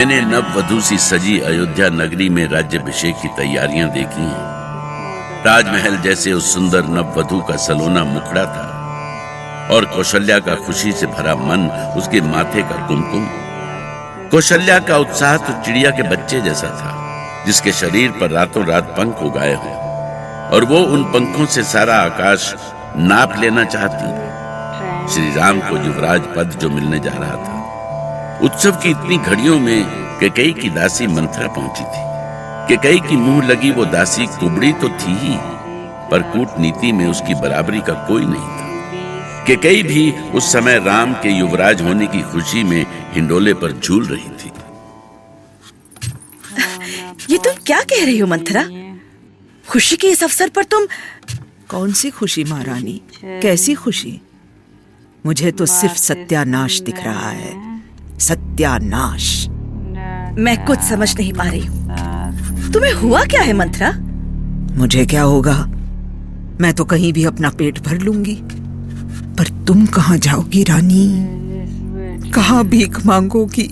मैंने नववधु सी सजी अयोध्या नगरी में राज्याभिषेक की तैयारियां देखी हैं। राजमहल जैसे उस सुंदर नववधु का सलोना मुखड़ा था और कौशल्या का खुशी से भरा मन, उसके माथे का कुमकुम। कौशल्या का उत्साह तो चिड़िया के बच्चे जैसा था जिसके शरीर पर रातों रात पंख उगाए हों और वो उन पंखों से सारा आकाश नाप लेना चाहती। श्री राम को युवराज पद जो मिलने जा रहा था, उत्सव की इतनी घड़ियों में कैकेयी की दासी मंथरा पहुंची थी। कैकेयी की मुंह लगी वो दासी कुबड़ी तो थी ही, पर कूटनीति में उसकी बराबरी का कोई नहीं था। कैकेयी भी उस समय राम के युवराज होने की खुशी में हिंडोले पर झूल रही थी। ये तुम क्या कह रही हो मंथरा? खुशी के इस अवसर पर तुम? कौन सी खुशी महारानी, कैसी खुशी? मुझे तो सिर्फ सत्यानाश दिख रहा है, सत्यानाश। मैं कुछ समझ नहीं पा रही हूँ। तुम्हें हुआ क्या है मंथरा? मुझे क्या होगा, मैं तो कहीं भी अपना पेट भर लूंगी, पर तुम कहाँ जाओगी रानी? कहाँ भीख मांगोगी?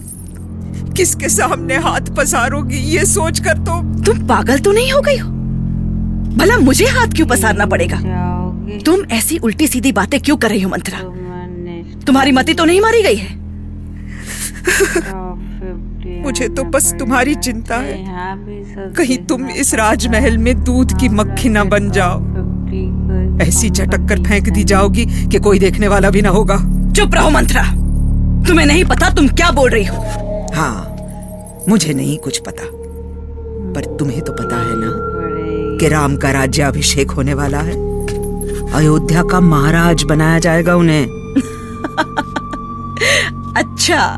किसके सामने हाथ पसारोगी? ये सोचकर तो तुम पागल तो नहीं हो गई हो? भला मुझे हाथ क्यों पसारना पड़ेगा? तुम ऐसी उल्टी सीधी बातें क्यों कर रही हो मंथरा? तुम्हारी मति तो नहीं मारी गई है? मुझे तो बस तुम्हारी चिंता है, कहीं तुम इस राजमहल में दूध की मक्खी न बन जाओ। ऐसी झटक कर फेंक दी जाओगी कि कोई देखने वाला भी ना होगा। चुप रहो मंथरा, तुम्हें नहीं पता तुम क्या बोल रही हो। हाँ, मुझे नहीं कुछ पता, पर तुम्हें तो पता है ना कि राम का राज्याभिषेक होने वाला है। अयोध्या का महाराज बनाया जाएगा उन्हें। अच्छा,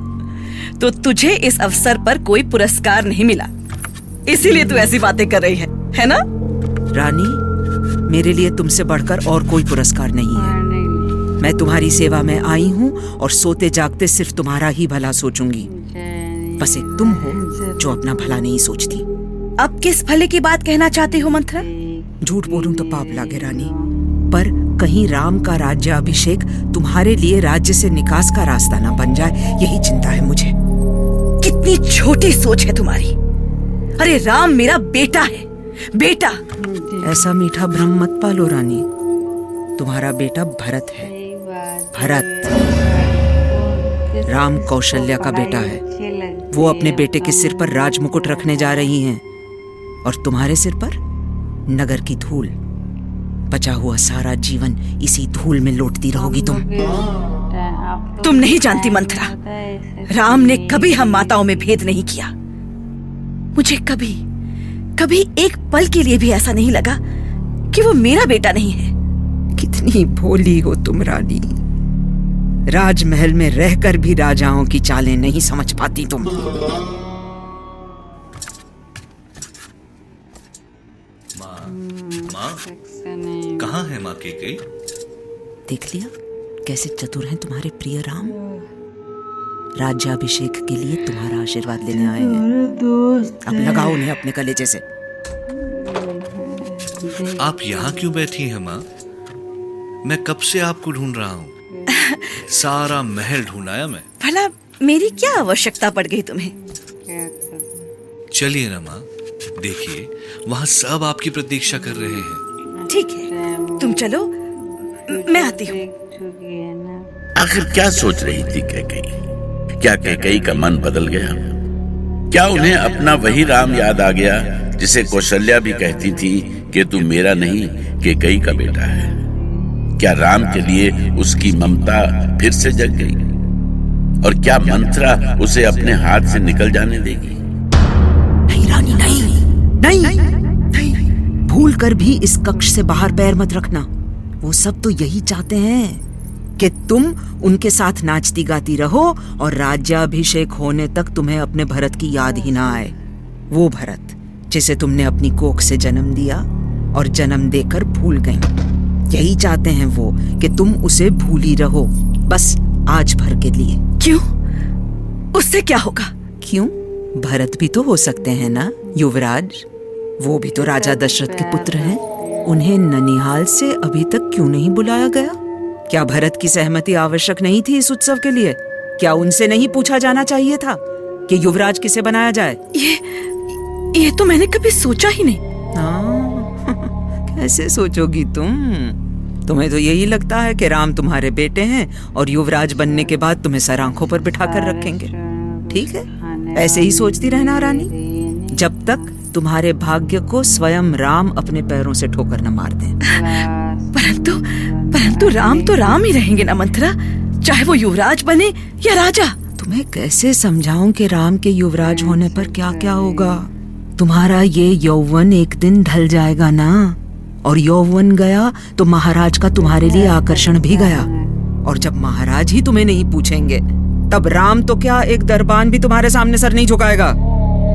तो तुझे इस अवसर पर कोई पुरस्कार नहीं मिला, इसीलिए तू ऐसी बातें कर रही है ना? रानी, मेरे लिए तुमसे बढ़कर और कोई पुरस्कार नहीं है। मैं तुम्हारी सेवा में आई हूँ और सोते जागते सिर्फ तुम्हारा ही भला सोचूंगी। बस एक तुम हो जो अपना भला नहीं सोचती। अब किस भले की बात कहना चाहती हो मंथरा? झूठ बोलूं तो पाप लागे रानी, पर कहीं राम का राज्याभिषेक तुम्हारे लिए राज्य से निकास का रास्ता ना बन जाए, यही चिंता है मुझे। कितनी छोटी सोच है तुम्हारी। अरे राम मेरा बेटा है, बेटा। ऐसा मीठा भ्रम मत पालो रानी, तुम्हारा बेटा भरत है। भरत राम कौशल्या का बेटा है। वो अपने बेटे के सिर पर राजमुकुट रखने जा रही हैं और तुम्हारे सिर पर नगर की धूल। बचा हुआ सारा जीवन इसी धूल में लौटती रहोगी तुम। तुम नहीं जानती मंथरा, राम ने कभी हम माताओं में भेद नहीं किया। मुझे कभी कभी एक पल के लिए भी ऐसा नहीं लगा कि वो मेरा बेटा नहीं है। कितनी भोली हो तुम रानी, राजमहल में रहकर भी राजाओं की चालें नहीं समझ पाती तुम। माँ, कहाँ है माँ कैकेयी? देख लिया कैसे चतुर हैं तुम्हारे प्रिय राम। राज्याभिषेक के लिए तुम्हारा आशीर्वाद लेने आए हैं। अब लगाओ उन्हें अपने कलेजे से। आप यहाँ क्यों बैठी हैं माँ? मैं कब से आपको ढूंढ रहा हूँ। सारा महल ढूंढाया मैं। भला मेरी क्या आवश्यकता पड़ गई तुम्हें? चलिए ना माँ, देखिए वहाँ सब आपकी प्रतीक्षा कर रहे हैं। ठीक है, तुम चलो, मैं आती हूँ। आखिर क्या सोच रही थी कैकेयी? क्या कैकेयी का मन बदल गया? क्या उन्हें अपना वही राम याद आ गया जिसे कौशल्या भी कहती थी कि तू मेरा नहीं कैकेयी का बेटा है? क्या राम के लिए उसकी ममता फिर से जग गई? और क्या मंथरा उसे अपने हाथ से निकल जाने देगी? नहीं रानी, नहीं नहीं, नहीं। भूल कर भी इस कक्ष से बाहर पैर मत रखना। वो सब तो यही चाहते हैं कि तुम उनके साथ नाचती गाती रहो और राज्याभिषेक होने तक तुम्हें अपने भरत की याद ही ना आए। वो भरत जिसे तुमने अपनी कोख से जन्म दिया और जन्म देकर भूल गई। यही चाहते हैं वो कि तुम उसे भूली रहो, बस आज भर के लिए। क्यों? उससे क्या होगा? क्यों? भरत भी तो हो सकते हैं ना युवराज। वो भी तो राजा दशरथ के पुत्र हैं। उन्हें ननिहाल से अभी तक क्यों नहीं बुलाया गया? क्या भरत की सहमति आवश्यक नहीं थी इस उत्सव के लिए? क्या उनसे नहीं पूछा जाना चाहिए था कि युवराज किसे बनाया जाए? ये तो मैंने कभी सोचा ही नहीं। कैसे सोचोगी तुम? तुम्हें तो यही लगता है कि राम तुम्हारे बेटे हैं और युवराज बनने के बाद तुम्हें सर आंखों पर बिठा कर रखेंगे। ठीक है, ऐसे ही सोचती रहना रानी, जब तक तुम्हारे भाग्य को स्वयं राम अपने पैरों से ठोकर न मार दें। परंतु राम तो राम ही रहेंगे ना मंथरा, चाहे वो युवराज बने या राजा। तुम्हें कैसे समझाऊं कि राम के युवराज होने पर क्या क्या होगा? तुम्हारा ये यौवन एक दिन ढल जाएगा ना, और यौवन गया तो महाराज का तुम्हारे लिए आकर्षण भी गया, और जब महाराज ही तुम्हें नहीं पूछेंगे तब राम तो क्या, एक दरबान भी तुम्हारे सामने सर नहीं झुकाएगा।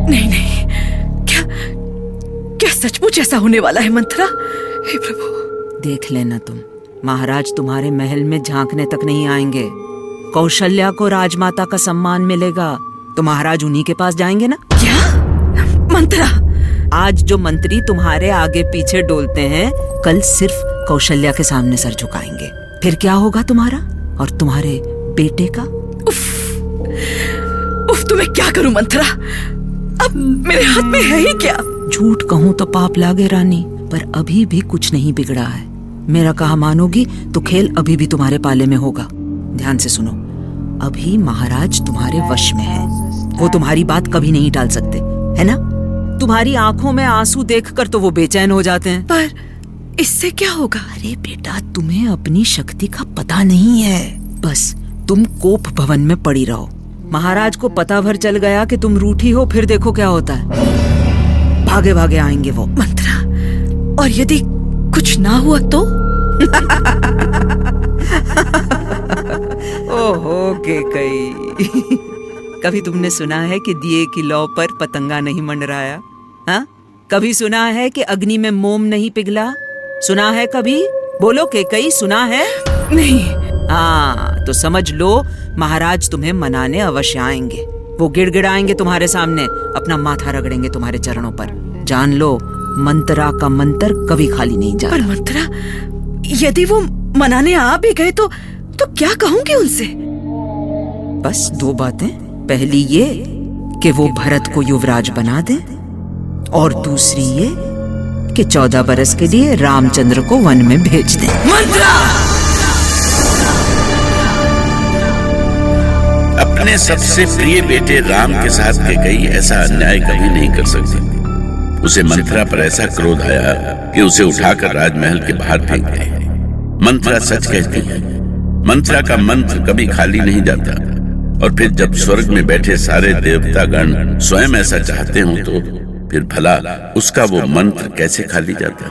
नहीं, क्या सचमुच ऐसा होने वाला है मंथरा? हे प्रभु। देख लेना तुम, महाराज तुम्हारे महल में झांकने तक नहीं आएंगे। कौशल्या को राजमाता का सम्मान मिलेगा तो महाराज उन्हीं के पास जाएंगे ना। क्या मंत्रा? आज जो मंत्री तुम्हारे आगे पीछे डोलते हैं, कल सिर्फ कौशल्या के सामने सर झुकाएंगे। फिर क्या होगा तुम्हारा और तुम्हारे बेटे का? उफ, तो मैं क्या करूं मंथरा? अब मेरे हाथ में है ही क्या? झूठ कहूं तो पाप लागे रानी, पर अभी भी कुछ नहीं बिगड़ा है। मेरा कहा मानोगी तो खेल अभी भी तुम्हारे पाले में होगा। ध्यान से सुनो, अभी महाराज तुम्हारे वश में है, वो तुम्हारी बात कभी नहीं टाल सकते, है ना? तुम्हारी आंखों में आंसू देखकर तो वो बेचैन हो जाते हैं। पर इससे क्या होगा? अरे बेटा, तुम्हें अपनी शक्ति का पता नहीं है, बस तुम कोप भवन में पड़ी रहो। महाराज को पता भर चल गया कि तुम रूठी हो, फिर देखो क्या होता है। भागे भागे आएंगे वो। मंत्रा, और यदि कुछ ना हुआ तो? ओहो केकई, कभी तुमने सुना है कि दिए की लौ पर पतंगा नहीं मंडराया? हाँ, कभी सुना है कि अग्नि में मोम नहीं पिघला? सुना है कभी? बोलो केकई, सुना है? नहीं। हाँ, तो समझ लो महाराज तुम्हें मनाने अवश्य आएंगे। वो गिड़गिड़ाएंगे तुम्हारे सामने, अपना माथा रगड़ेंगे तुम्हारे चरणों पर। जान लो, मंत्रा का मंत्र कभी खाली नहीं जाता। पर मंत्रा, यदि वो मनाने आ भी गए तो क्या कहूंगी उनसे? बस दो बातें। पहली ये कि वो भरत को युवराज बना दे, और दूसरी ये कि 14 बरस के लिए रामचंद्र को वन में भेज दे। मंत्रा! अपने सबसे प्रिय बेटे राम के साथ केकई ऐसा अन्याय कभी नहीं कर सकती। उसे मंत्रा पर ऐसा क्रोध आया कि उसे उठाकर राजमहल के बाहर फेंक दे। मंत्रा सच कहती है, मंत्रा का मंत्र कभी खाली नहीं जाता, और फिर जब स्वर्ग में बैठे सारे देवतागण स्वयं ऐसा चाहते हो तो फिर भला उसका वो मंत्र कैसे खाली जाता?